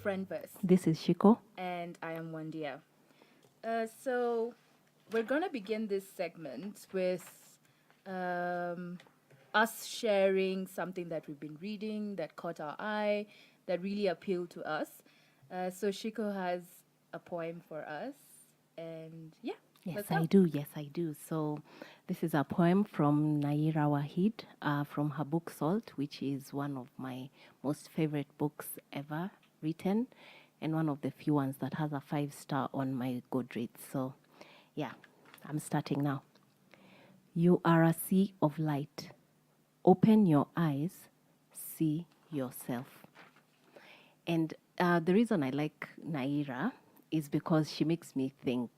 Friendverse. This is Shiko. And I am Wandia. So we're going to begin this segment with us sharing something that we've been reading that caught our eye, that really appealed to us. So Shiko has a poem for us. And yeah. Yes, I do. So this is a poem from Naira Wahid from her book Salt, which is one of my most favorite books ever written and one of the few ones that has a 5-star on my Goodreads. So yeah, I'm starting now. You are a sea of light. Open your eyes, see yourself. And the reason I like Naira is because she makes me think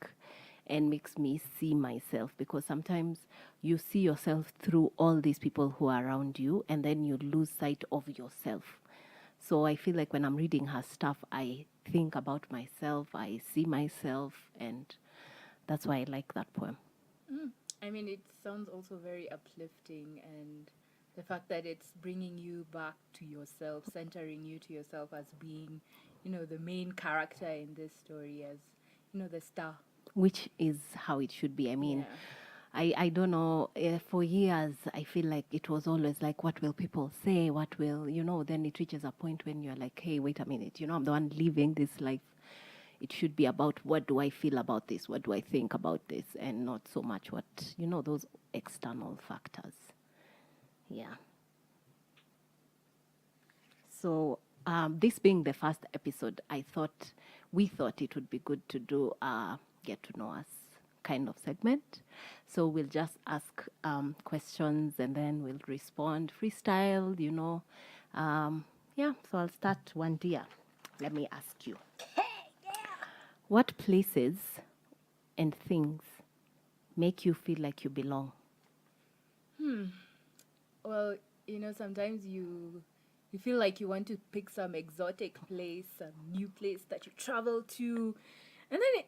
and makes me see myself, because sometimes you see yourself through all these people who are around you and then you lose sight of yourself. So I feel like when I'm reading her stuff, I think about myself, I see myself, and that's why I like that poem. I mean, it sounds also very uplifting, and the fact that it's bringing you back to yourself, centering you to yourself as being, the main character in this story, as, the star. Which is how it should be. I mean, Yeah. I don't know, for years, I feel like it was always like, what will people say? What will, then it reaches a point when you're like, hey, wait a minute, I'm the one living this life. It should be about what do I feel about this? What do I think about this? And not so much what, those external factors. Yeah. So this being the first episode, we thought it would be good to do a get to know us kind of segment. So we'll just ask questions and then we'll respond freestyle, so I'll start Wandia. Let me ask you. What places and things make you feel like you belong? Well, sometimes you feel like you want to pick some exotic place, some new place that you travel to. And then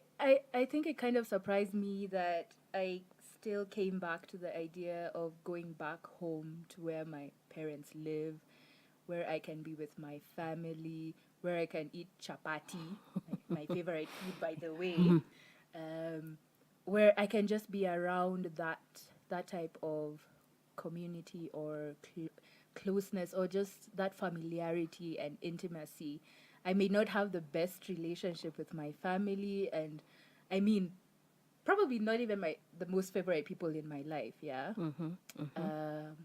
I think it kind of surprised me that I still came back to the idea of going back home to where my parents live, where I can be with my family, where I can eat chapati, my favorite food, by the way, where I can just be around that type of community or closeness, or just that familiarity and intimacy. I may not have the best relationship with my family, and I mean, probably not even the most favorite people in my life, yeah.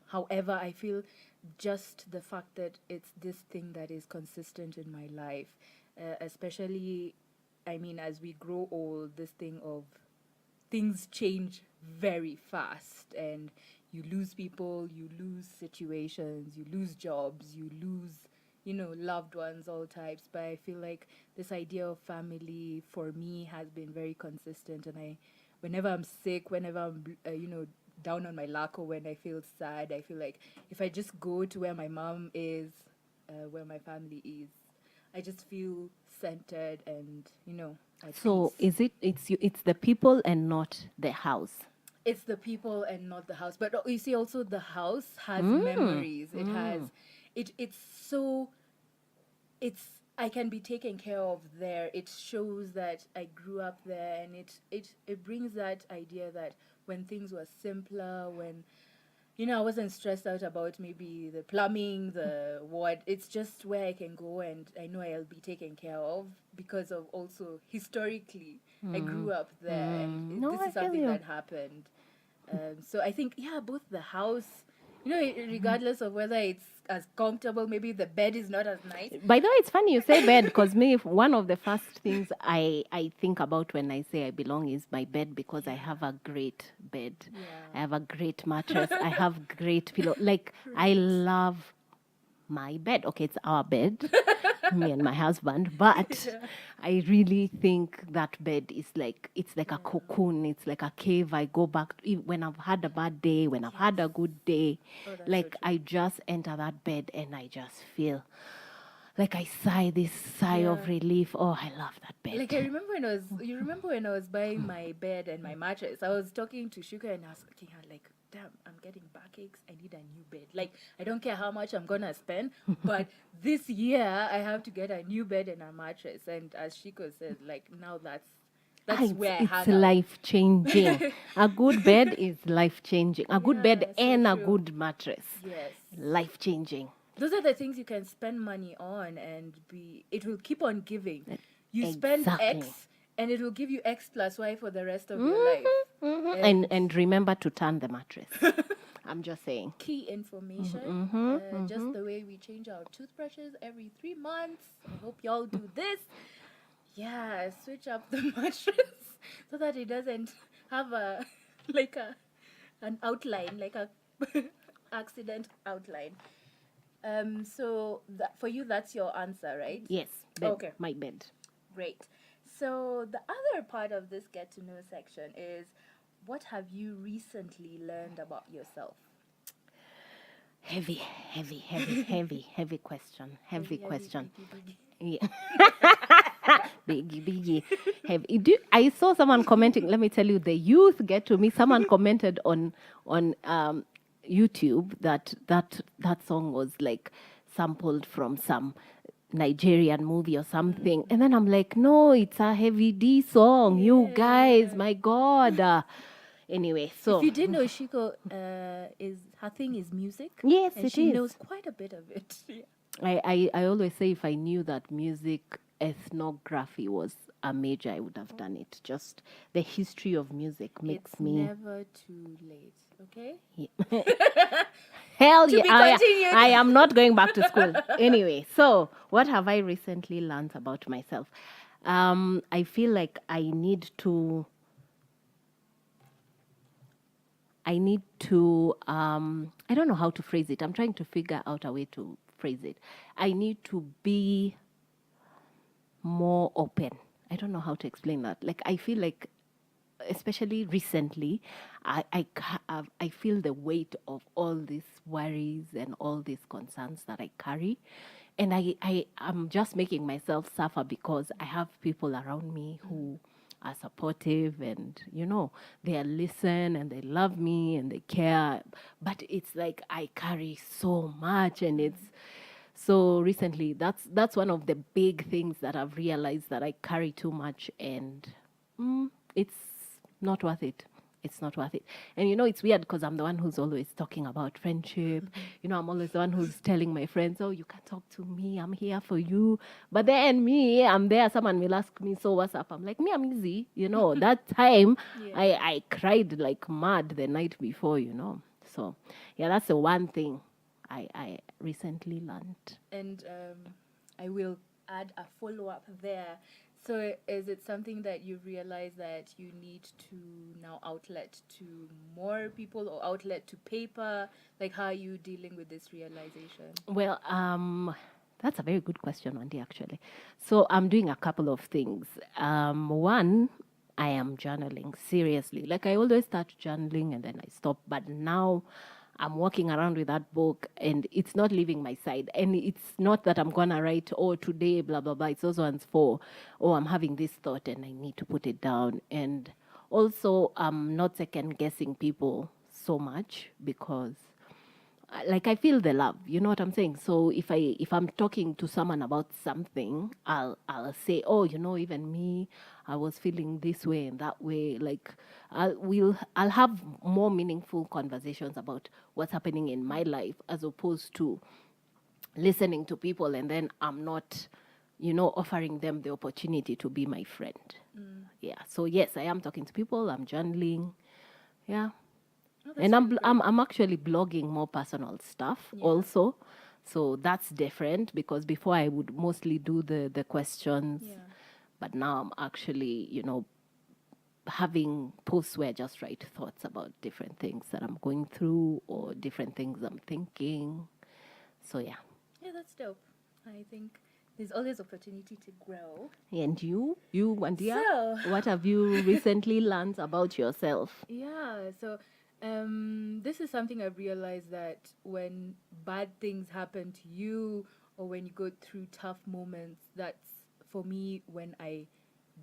However, I feel just the fact that it's this thing that is consistent in my life, especially, I mean, as we grow old, this thing of things change very fast, and you lose people, you lose situations, you lose jobs, you lose, loved ones, all types. But I feel like this idea of family for me has been very consistent. And whenever I'm sick, whenever I'm, down on my luck, or when I feel sad, I feel like if I just go to where my mom is, where my family is, I just feel centered and, at So peace. it's the people and not the house? It's the people and not the house. But you see, also the house has memories. It has, it's so, I can be taken care of there. It shows that I grew up there, and it brings that idea that when things were simpler, when, I wasn't stressed out about maybe the plumbing, the what. It's just where I can go and I know I'll be taken care of because of also historically I grew up there, and No, this I is feel something you. that happened. So I think, both the house, regardless of whether it's as comfortable, maybe the bed is not as nice. By the way, it's funny you say bed, because one of the first things I think about when I say I belong is my bed, because I have a great bed. Yeah. I have a great mattress. I have great pillow. Like, I love my bed. Okay, it's our bed, me and my husband, but I really think that bed is like, it's like a cocoon. It's like a cave. I go back to, when I've had a bad day, when I've had a good day, Oh, that's like so true. I just enter that bed and I just feel like I sigh this sigh of relief. Oh, I love that bed. Like, you remember when I was buying my bed and my mattress, I was talking to Shuka and I was looking at, like, damn, I'm getting backaches. I need a new bed. Like, I don't care how much I'm gonna spend, but this year I have to get a new bed and a mattress. And as Shiko said, like, now that's where I It's hang out. life changing. A good bed is life changing. A good bed Yeah, so and a true. good mattress. Yes. Life changing. Those are the things you can spend money on and it will keep on giving. You spend Exactly. X and it will give you X plus Y for the rest of your life. And remember to turn the mattress. I'm just saying. Key information, just the way we change our toothbrushes every 3 months. I hope y'all do this. Yeah, switch up the mattress so that it doesn't have an outline, like a accident outline. So for you, that's your answer, right? Yes. Bed. Okay. My bed. Great. So the other part of this get to know section is, what have you recently learned about yourself? Heavy question. Heavy question. Biggie. Yeah. Biggie. Heavy. I saw someone commenting. Let me tell you, the youth get to me. Someone commented on YouTube that song was like sampled from some Nigerian movie or something. And then I'm like, no, it's a Heavy D song. You guys, my God. Anyway, so If you didn't know, Shiko is her thing is music. Yes, and it she is. knows quite a bit of it. Yeah. I always say if I knew that music ethnography was a major, I would have done it. Just the history of music makes It's me. never too late. Okay. Hell To yeah! be continued. I am not going back to school. Anyway, so what have I recently learned about myself? I feel like I need to. I don't know how to phrase it. I'm trying to figure out a way to phrase it. I need to be more open. I don't know how to explain that. Like, I feel like, especially recently, I feel the weight of all these worries and all these concerns that I carry. And I'm just making myself suffer because I have people around me who are supportive and, they listen and they love me and they care. But it's like I carry so much, and it's so recently that's one of the big things that I've realized, that I carry too much, and it's not worth it. It's not worth it. And it's weird because I'm the one who's always talking about friendship. I'm always the one who's telling my friends, oh, you can talk to me. I'm here for you. But then I'm there. Someone will ask me, so what's up? I'm like, I'm easy. That time Yeah. I cried like mad the night before, So, yeah, that's the one thing I recently learned. And I will add a follow-up there. So is it something that you realize that you need to now outlet to more people or outlet to paper? Like, how are you dealing with this realization? Well, that's a very good question, Wandia, actually. So I'm doing a couple of things. One, I am journaling, seriously. Like, I always start journaling and then I stop. But now I'm walking around with that book and it's not leaving my side. And it's not that I'm going to write, oh, today, blah, blah, blah. It's also one's for, oh, I'm having this thought and I need to put it down. And also, I'm not second guessing people so much because I feel the love, you know what I'm saying? So if I'm talking to someone about something, I'll say, oh, even me, I was feeling this way and that way. Like I'll have more meaningful conversations about what's happening in my life, as opposed to listening to people and then I'm not, offering them the opportunity to be my friend. Yeah. So yes, I am talking to people. I'm journaling. Yeah. Oh, that's And really great. I'm actually blogging more personal stuff also. So that's different, because before I would mostly do the questions. Yeah. But now I'm actually, having posts where I just write thoughts about different things that I'm going through or different things I'm thinking. So yeah. Yeah, that's dope. I think there's always opportunity to grow. And you, Wandia, So- what have you recently learned about yourself? Yeah, so this is something I've realized, that when bad things happen to you or when you go through tough moments, that's for me when I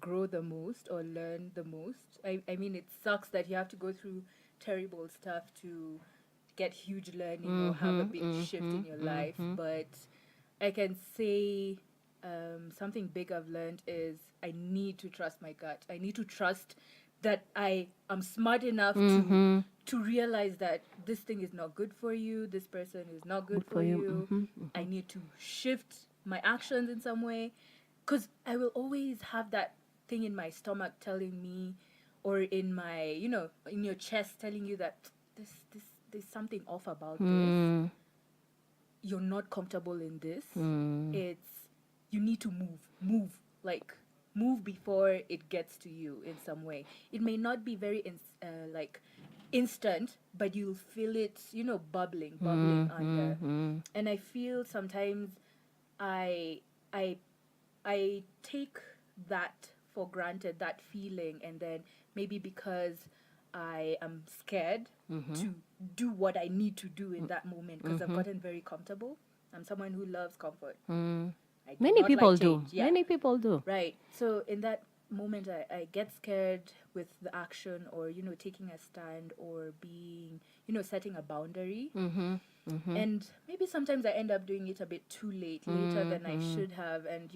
grow the most or learn the most. I mean, it sucks that you have to go through terrible stuff to get huge learning or have a big shift in your life. But I can say something big I've learned is I need to trust my gut. I need to trust that I am smart enough to realize that this thing is not good for you. This person is not good for you. I need to shift my actions in some way, because I will always have that thing in my stomach telling me, or in my, in your chest telling you that there's something off about this. You're not comfortable in this. It's, you need to move, like move before it gets to you in some way. It may not be very instant, but you'll feel it, bubbling under. And I feel sometimes I take that for granted, that feeling, and then maybe because I am scared to do what I need to do in that moment, because I've gotten very comfortable. I'm someone who loves comfort. I do Many not people like do. change. Yeah. Many people do. Right. So in that moment, I get scared with the action, or, taking a stand, or being, setting a boundary. And maybe sometimes I end up doing it a bit too late, later than I should have. And,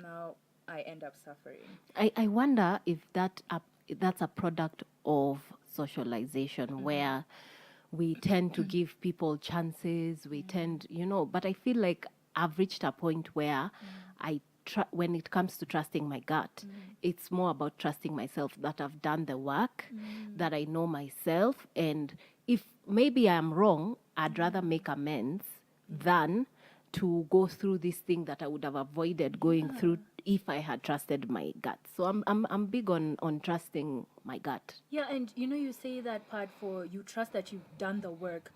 now I end up suffering. I wonder if that's a product of socialization, where we tend to give people chances. We tend, but I feel like I've reached a point where when it comes to trusting my gut, it's more about trusting myself, that I've done the work, that I know myself. And if maybe I'm wrong, I'd rather make amends than to go through this thing that I would have avoided going through if I had trusted my gut. So I'm big on trusting my gut. Yeah, and you say that part for you trust that you've done the work.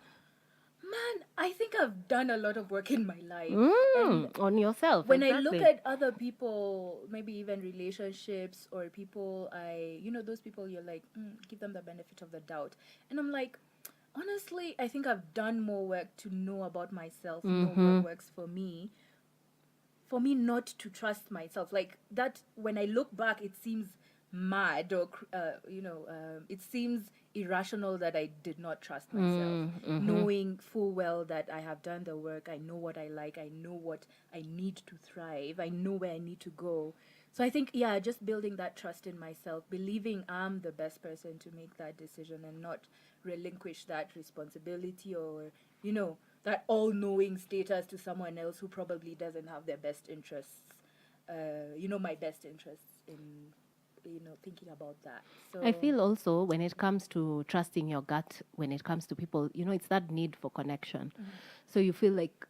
Man, I think I've done a lot of work in my life. And on yourself. when exactly. I look at other people, maybe even relationships, or people those people you're like, give them the benefit of the doubt. And I'm like, honestly, I think I've done more work to know about myself, know what works for me not to trust myself. Like that, when I look back, it seems mad, or it seems irrational that I did not trust myself, knowing full well that I have done the work. I know what I like. I know what I need to thrive. I know where I need to go. So I think, just building that trust in myself, believing I'm the best person to make that decision, and not relinquish that responsibility, or, that all-knowing status to someone else who probably doesn't have their best interests, my best interests in, thinking about that. So I feel also, when it comes to trusting your gut, when it comes to people, it's that need for connection. So you feel like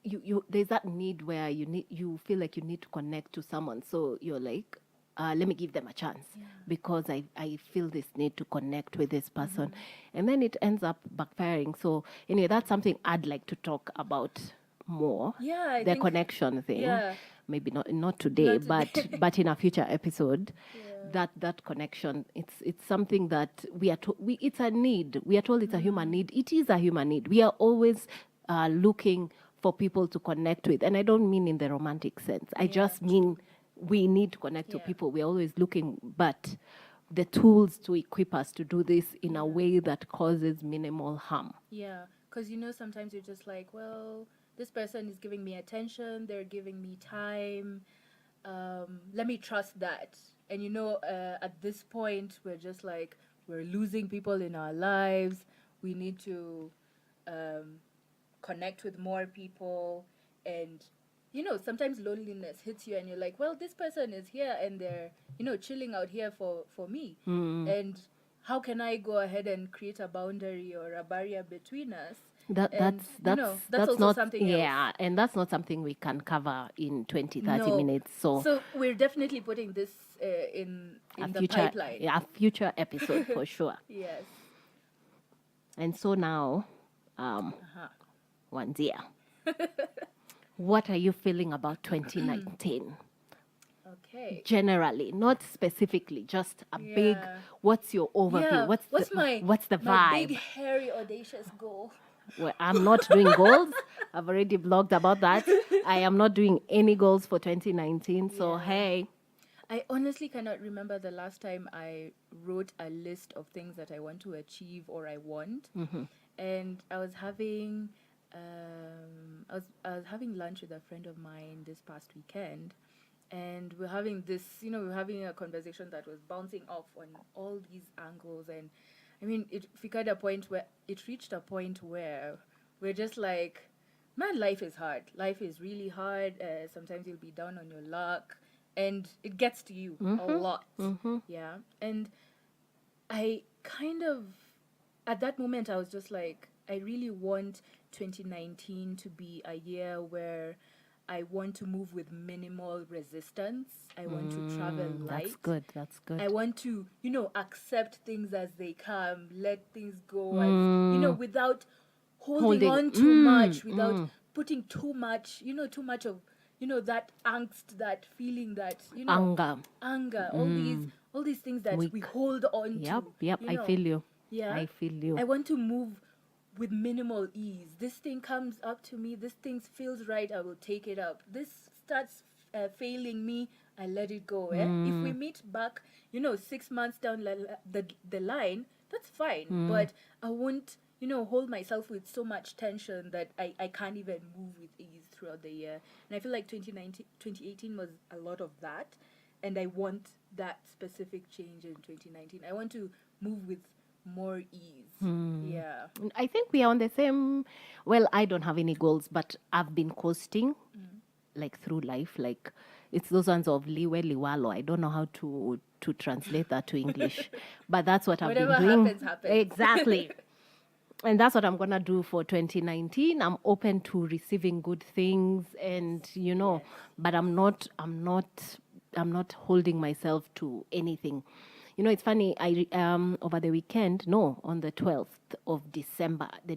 you there's that need where you feel like you need to connect to someone. So you're like, let me give them a chance, because I feel this need to connect with this person. And then it ends up backfiring. So anyway, that's something I'd like to talk about more. Yeah, I the think, connection thing. yeah. Maybe not today, but in a future episode. Yeah. That connection, it's something that it's a need. We are told it's a human need. It is a human need. We are always looking for people to connect with, and I don't mean in the romantic sense. I just mean we need to connect to people. We're always looking, but the tools to equip us to do this in a way that causes minimal harm. Yeah, because sometimes you're just like, well, this person is giving me attention, they're giving me time, let me trust that. And at this point, we're just like, we're losing people in our lives. We need to connect with more people. And sometimes loneliness hits you, and you're like, well, this person is here, and they're chilling out here for me. And how can I go ahead and create a boundary or a barrier between us? That's also not something else. and that's not something we can cover in 20-30 minutes. So we're definitely putting this in the future, pipeline. a future episode for sure. Yes. And so now, Wandia, what are you feeling about 2019? Okay. Generally, not specifically, just a big. What's your overview? Yeah. What's the vibe? My big, hairy, audacious goal? Well, I'm not doing goals. I've already blogged about that. I am not doing any goals for 2019. So hey, I honestly cannot remember the last time I wrote a list of things that I want to achieve or I want. And I was having I was having lunch with a friend of mine this past weekend, and we're having this, we're having a conversation that was bouncing off on all these angles. And I mean, it reached a point where we're just like, man, life is hard. Life is really hard. Sometimes you'll be down on your luck, and it gets to you a lot. Yeah. And I kind of, at that moment, I was just like, I really want 2019 to be a year where I want to move with minimal resistance. I want to travel light. That's good. That's good. I want to, accept things as they come, let things go as, without holding on too much, without putting too much, too much of, that angst, that feeling, that, anger, all these things that we hold on to. Yep, I feel you. Yeah. I feel you. I want to move with minimal ease. This thing comes up to me, this thing feels right, I will take it up. This starts failing me, I let it go. If we meet back, 6 months down the line, that's fine. But I won't, hold myself with so much tension that I can't even move with ease throughout the year. And I feel like 2018 was a lot of that. And I want that specific change in 2019. I want to move with more ease. Yeah. I think we are on the same. Well, I don't have any goals, but I've been coasting like through life. Like it's those ones of liwe liwalo. I don't know how to translate that to English, but that's what I've been doing. Whatever happens. Exactly. And that's what I'm gonna do for 2019. I'm open to receiving good things, and but I'm not holding myself to anything. It's funny. I over the weekend, on the 12th of December. The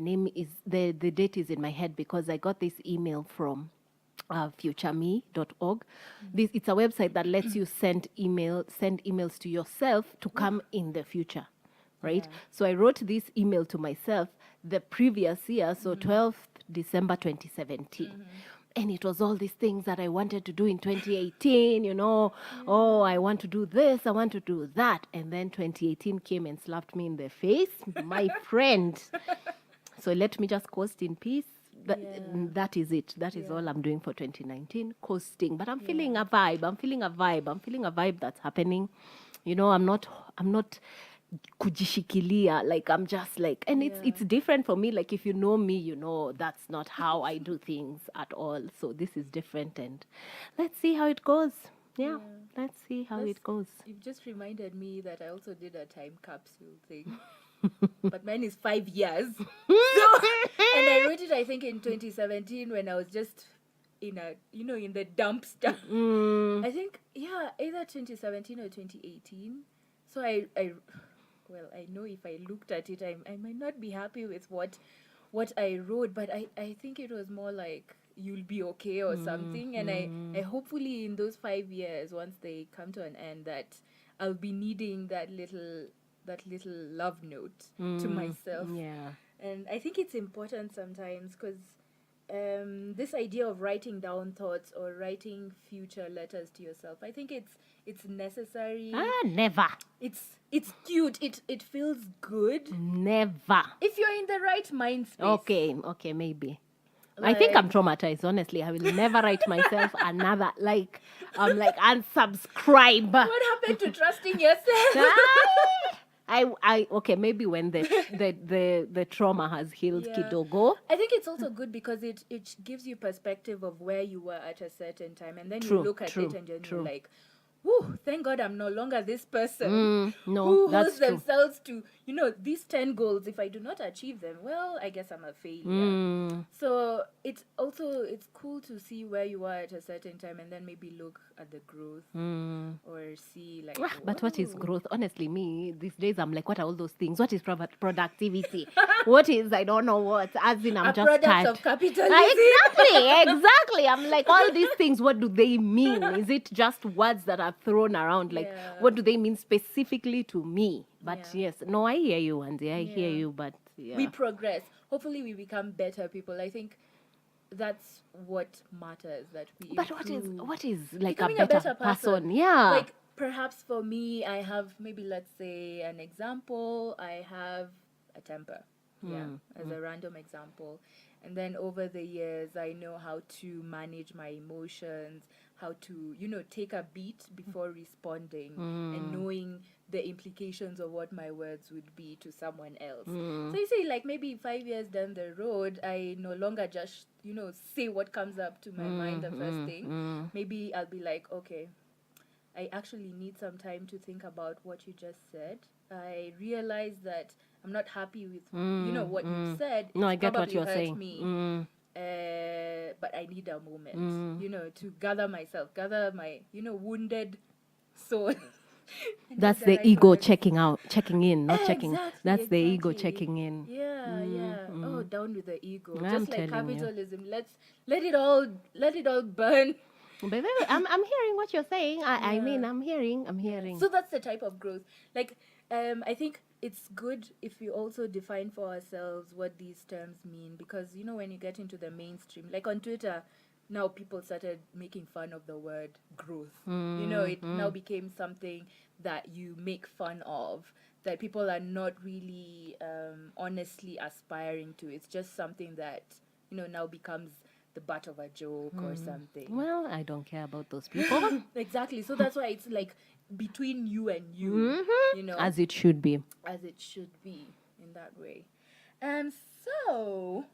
date is in my head because I got this email from futureme.org. It's a website that lets you send emails to yourself to come in the future, right? Yeah. So I wrote this email to myself the previous year, so 12th December 2017. And it was all these things that I wanted to do in 2018, Oh, I want to do this, I want to do that. And then 2018 came and slapped me in the face, my friend. So let me just coast in peace. That is it. That is all I'm doing for 2019, coasting. But I'm feeling a vibe. I'm feeling a vibe that's happening. I'm not kujishikilia, like I'm just like, and it's different for me. Like if you know me, that's not how I do things at all. So this is different, and let's see how it goes. Let's see how it goes. You've just reminded me that I also did a time capsule thing. But mine is 5 years. And I wrote it, I think, in 2017 when I was just in the dumpster. I think, either 2017 or 2018. So I know if I looked at it, I might not be happy with what I wrote, but I think it was more like you'll be okay or something. And I hopefully in those 5 years, once they come to an end, that I'll be needing that little love note to myself. Yeah. And I think it's important sometimes because this idea of writing down thoughts or writing future letters to yourself, I think it's necessary. Never. It's cute. It feels good. Never. If you're in the right mind space. Okay, maybe. I think I'm traumatized, honestly. I will never write myself another, I'm like, unsubscribe. What happened to trusting yourself? Okay, maybe when the trauma has healed kidogo. I think it's also good because it gives you perspective of where you were at a certain time, and then you look at it and you're like, whew, thank God I'm no longer this person who holds themselves to, these 10 goals. If I do not achieve them, well, I guess I'm a failure. So it's cool to see where you are at a certain time and then maybe look at the growth or see like... But what is growth? Honestly, me, these days, I'm like, what are all those things? What is productivity? What is, I don't know what, as in I'm a just product tired. Of capitalism. Exactly. I'm like, all these things, what do they mean? Is it just words that are thrown around? Like, what do they mean specifically to me? But yes, no, I hear you, Wandia. I hear you, but we progress. Hopefully we become better people. I think that's what matters, that we But improve. what is like Becoming a better person? Yeah. Like perhaps for me, I have maybe, let's say, an example. I have a temper, yeah, as a random example. And then over the years, I know how to manage my emotions, how to, take a beat before responding, and knowing the implications of what my words would be to someone else. So you see, like maybe 5 years down the road, I no longer just, say what comes up to my mind the first thing. Maybe I'll be like, okay, I actually need some time to think about what you just said. I realize that I'm not happy with, what you said. No, I It's get what probably you're hurt saying. me. But I need a moment, to gather myself, gather my, wounded soul. and That's have the the right ego words. checking in, not checking. Exactly, That's the ego exactly. checking in. Yeah. Oh, down with the ego. I'm Just like telling you. capitalism. Let it all burn. But I'm hearing what you're saying. I mean, I'm hearing. So that's the type of growth. Like, I think it's good if we also define for ourselves what these terms mean, because when you get into the mainstream, like on Twitter, now people started making fun of the word growth. It now became something that you make fun of, that people are not really honestly aspiring to. It's just something that now becomes the butt of a joke or something. Well, I don't care about those people. Exactly. So that's why it's like between you and you, As it should be. as it should be in that way. So,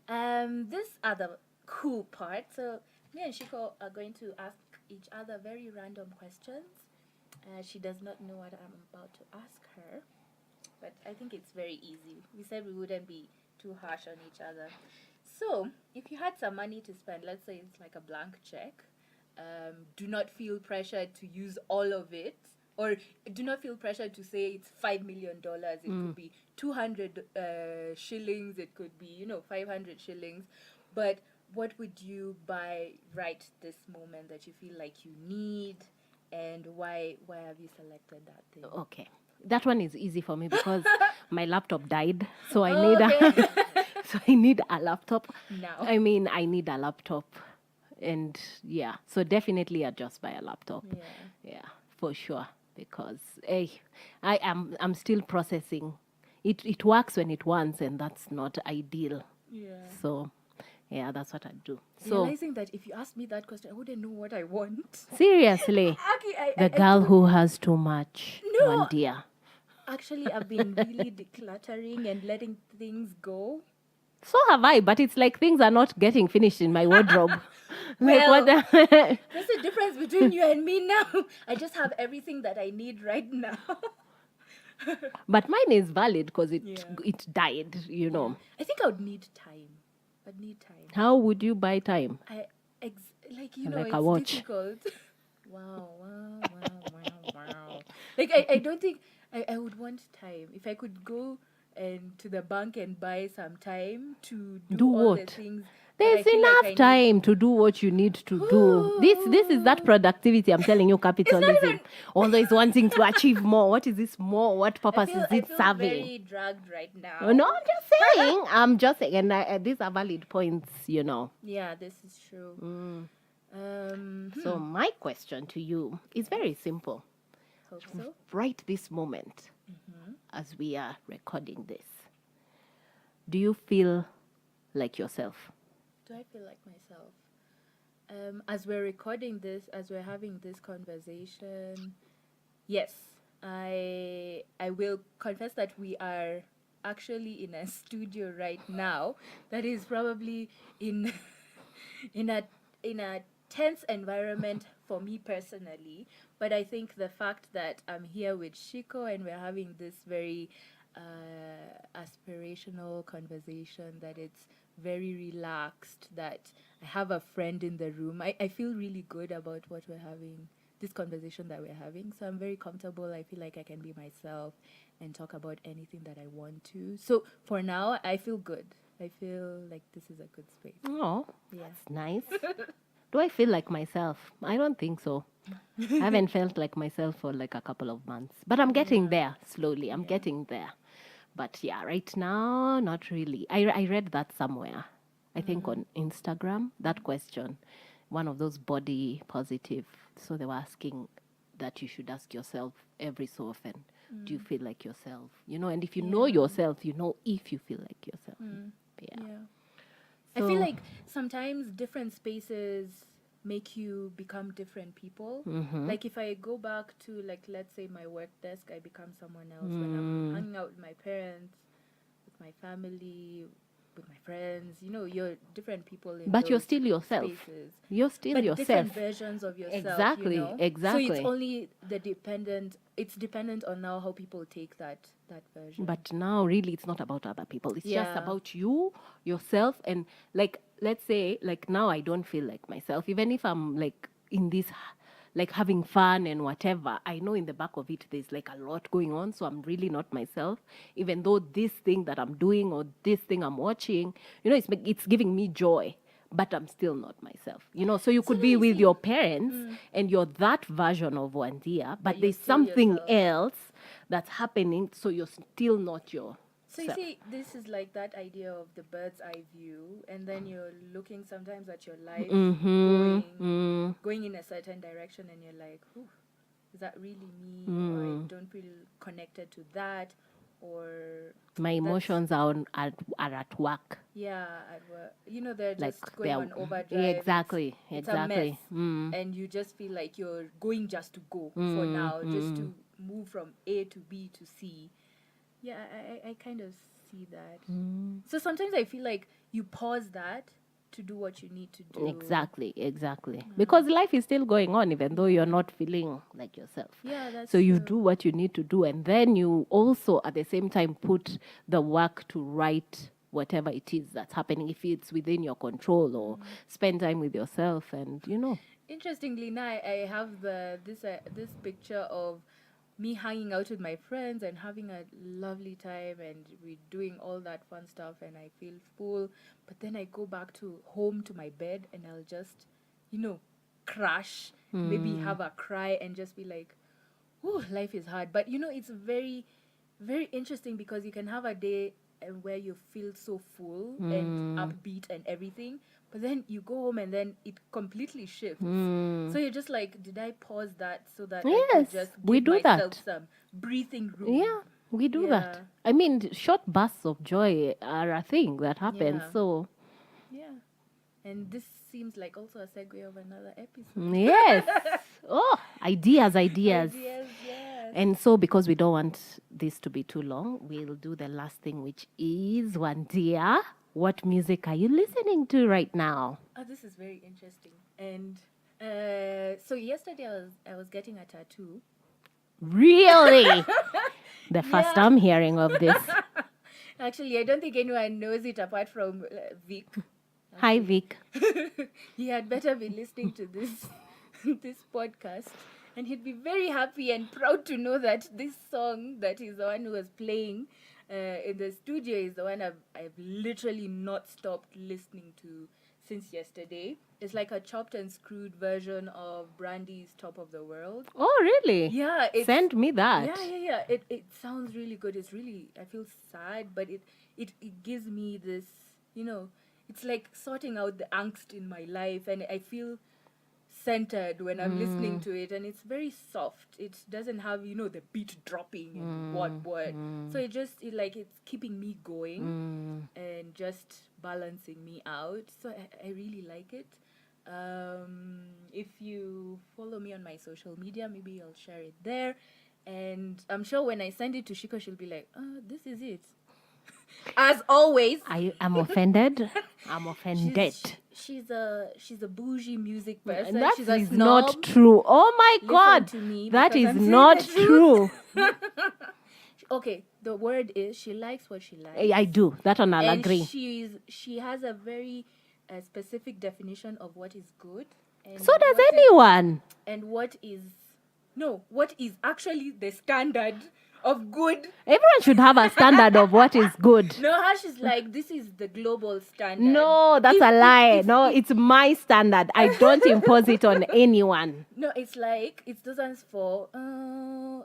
this other cool part. So, me and Shiko are going to ask each other very random questions. She does not know what I'm about to ask her, but I think it's very easy. We said we wouldn't be too harsh on each other. So, if you had some money to spend, let's say it's like a blank check, do not feel pressured to use all of it, or do not feel pressured to say it's $5 million. It could be 200 shillings, it could be 500 shillings. But what would you buy right this moment that you feel like you need, and why have you selected that thing? Okay. That one is easy for me because my laptop died. So I need a laptop. Now. I mean, I need a laptop. And yeah, so definitely I'd just buy a laptop. Yeah, for sure. Because I'm still processing. It works when it wants, and that's not ideal. Yeah. So yeah, that's what I do. So Realizing that if you asked me that question, I wouldn't know what I want. seriously, Okay, the girl who has too much. No. Wandia. Actually, I've been really decluttering and letting things go. So have I, but it's like things are not getting finished in my wardrobe. Well, what the There's a difference between you and me now. I just have everything that I need right now. But mine is valid because it died, I think I would need time. I'd need time. How would you buy time? Like Like it's a watch. difficult. Wow. Like I don't think I would want time. If I could go to the bank and buy some time to do all what? the things. There's enough time to do what you need to do. This is that productivity I'm telling you, capitalism. Always wanting to achieve more. What is this more? What purpose is it I feel serving? very dragged right now. No, I'm just saying. And these are valid points, Yeah, this is true. So my question to you is very simple. Hope so. Right this moment, as we are recording this, do you feel like yourself? Do I feel like myself? As we're recording this, as we're having this conversation, yes, I will confess that we are actually in a studio right now that is probably in in a tense environment for me personally. But I think the fact that I'm here with Shiko and we're having this very aspirational conversation, that it's very relaxed, that I have a friend in the room. I feel really good about what we're having, this conversation that we're having. So I'm very comfortable. I feel like I can be myself and talk about anything that I want to. So for now, I feel good. I feel like this is a good space. Oh, that's nice. Do I feel like myself? I don't think so. I haven't felt like myself for like a couple of months. But I'm getting there slowly. I'm getting there. But yeah, right now, not really. I read that somewhere. I think on Instagram, that question. one of those body positive. So they were asking that you should ask yourself every so often, do you feel like yourself? You know, and if you know yourself, you know if you feel like yourself. Yeah. Yeah. I feel like sometimes different spaces make you become different people. Like if I go back to, like, let's say my work desk, I become someone else. When I'm hanging out with my parents, with my family, with my friends, you know, you're different people in But you're those still yourself. spaces. You're still But yourself. different versions of yourself, Exactly, you know? exactly. So it's only it's dependent on now how people take that version. But now, really, it's not about other people. It's just Yeah. about you, yourself, and like, let's say, like now, I don't feel like myself. Even if I'm like in this, like having fun and whatever, I know in the back of it there's like a lot going on. So I'm really not myself. Even though this thing that I'm doing or this thing I'm watching, you know, it's giving me joy. But I'm still not myself, you know. So you could be with your parents and you're that version of Wandia, but you're there's still something yourself. else that's happening, so you're still not yourself. So you see, this is like that idea of the bird's eye view, and then you're looking sometimes at your life going in a certain direction, and you're like, "Ooh, is that really me? Or I don't feel connected to that, or My emotions are at work. yeah, at work. You know, they're Like just going they're- on overdrive. exactly, It's exactly. a mess, and you just feel like you're going just to go for now, just to move from A to B to C. Yeah, I kind of see that. So sometimes I feel like you pause that to do what you need to do. Exactly. Because life is still going on, even though you're not feeling like yourself. Yeah, that's So you true. do what you need to do, and then you also, at the same time, put the work to right whatever it is that's happening, if it's within your control, or spend time with yourself, and you know. Interestingly, now I have this picture of me hanging out with my friends and having a lovely time, and we're doing all that fun stuff, and I feel full. But then I go back to home to my bed, and I'll just, you know, crash, maybe have a cry, and just be like, "Ooh, life is hard." But you know, it's very, very interesting because you can have a day where you feel so full and upbeat and everything, but then you go home and then it completely shifts. So you're just like, did I pause that so that I Yes, could just give we do myself that. some breathing room? Yeah, we do Yeah. that. I mean, short bursts of joy are a thing that happens. Yeah. So, Yeah. And this seems like also a segue of another episode. yes. Oh, ideas. Ideas, yes. And so, because we don't want this to be too long, we'll do the last thing, which is Wandia. What music are you listening to right now? Oh, this is very interesting. And so yesterday I was getting a tattoo. Really? The first Yeah. I'm hearing of this. Actually, I don't think anyone knows it apart from Vic. Hi, Vic. He had better be listening to this this podcast, and he'd be very happy and proud to know that this song that is the one who was playing in the studio is the one I've literally not stopped listening to since yesterday. It's like a chopped and screwed version of Brandy's Top of the World. Oh, really? Yeah, Send me that. Yeah. It sounds really good. It's really, I feel sad, but it gives me this, you know, it's like sorting out the angst in my life, and I feel centered when I'm listening to it, and it's very soft. It doesn't have, you know, the beat dropping and what. So it's keeping me going and just balancing me out. So I really like it. If you follow me on my social media, maybe I'll share it there. And I'm sure when I send it to Shiko, she'll be like, "Oh, this is it." As always, I am offended. I'm offended. she's a bougie music person. That She's a is snob. not true. Oh my Listen God. to me, That because is I'm saying not the truth. true. Okay, the word is she likes what she likes. I do. That one I'll And agree. she has a very specific definition of what is good. And So does what is- anyone. and what is actually the standard of good. Everyone should have a standard of what is good. No, Hash is like, this is the global standard. No, that's a lie. No, it's my standard. I don't impose it on anyone. No, it's like, it's those ones for,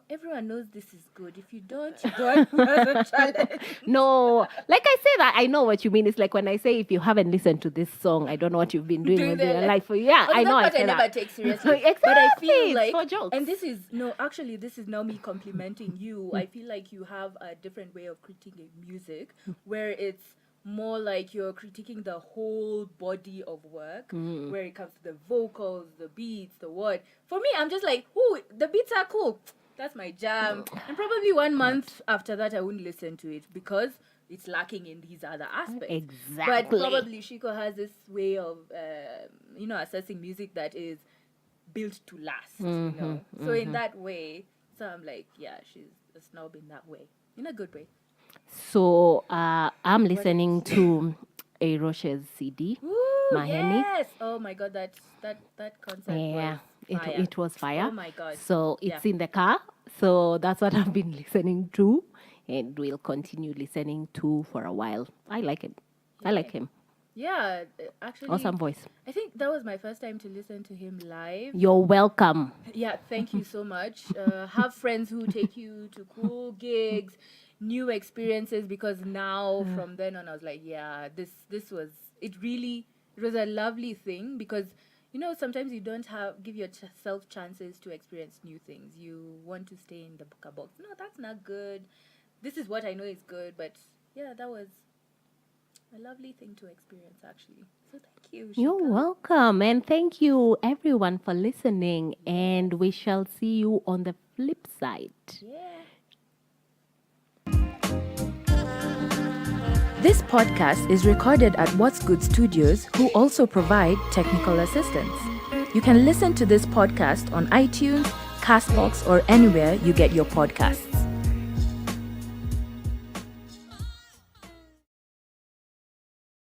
everyone knows this is good. If you don't, you don't. That's a challenge. No, like I say that, I know what you mean. It's like when I say, if you haven't listened to this song, I don't know what you've been doing with your life. Yeah, I know. I never take seriously. Exactly. But I feel It's like, for jokes. and this is, no, actually, this is now me complimenting you. I feel like you have a different way of critiquing music where it's more like you're critiquing the whole body of work, where it comes to the vocals, the beats, the what. For me, I'm just like, ooh, the beats are cool. That's my jam. And probably 1 month after that, I wouldn't listen to it because it's lacking in these other aspects. Exactly. But probably Ciiku has this way of, assessing music that is built to last, you know. So in that way, so I'm like, yeah, she's a snob in that way, in a good way. So I'm listening to A Roche's CD, Ooh, Maheni. yes. Oh my God, that concert Yeah, was fire. it was fire. Oh my God. So it's in the car. So that's what I've been listening to, and we'll continue listening to for a while. I like it. I like him. Yeah, actually. Awesome voice. I think that was my first time to listen to him live. You're welcome. Yeah, thank you so much. Have friends who take you to cool gigs, new experiences, because now from then on I was like, yeah, this was it was a lovely thing, because sometimes you don't give yourself chances to experience new things. You want to stay in the box. No, that's not good. This is what I know is good, but yeah, that was a lovely thing to experience, actually. So thank you. You're Ciiku. welcome. And thank you, everyone, for listening. And we shall see you on the flip side. Yeah. This podcast is recorded at What's Good Studios, who also provide technical assistance. You can listen to this podcast on iTunes, Castbox, or anywhere you get your podcasts.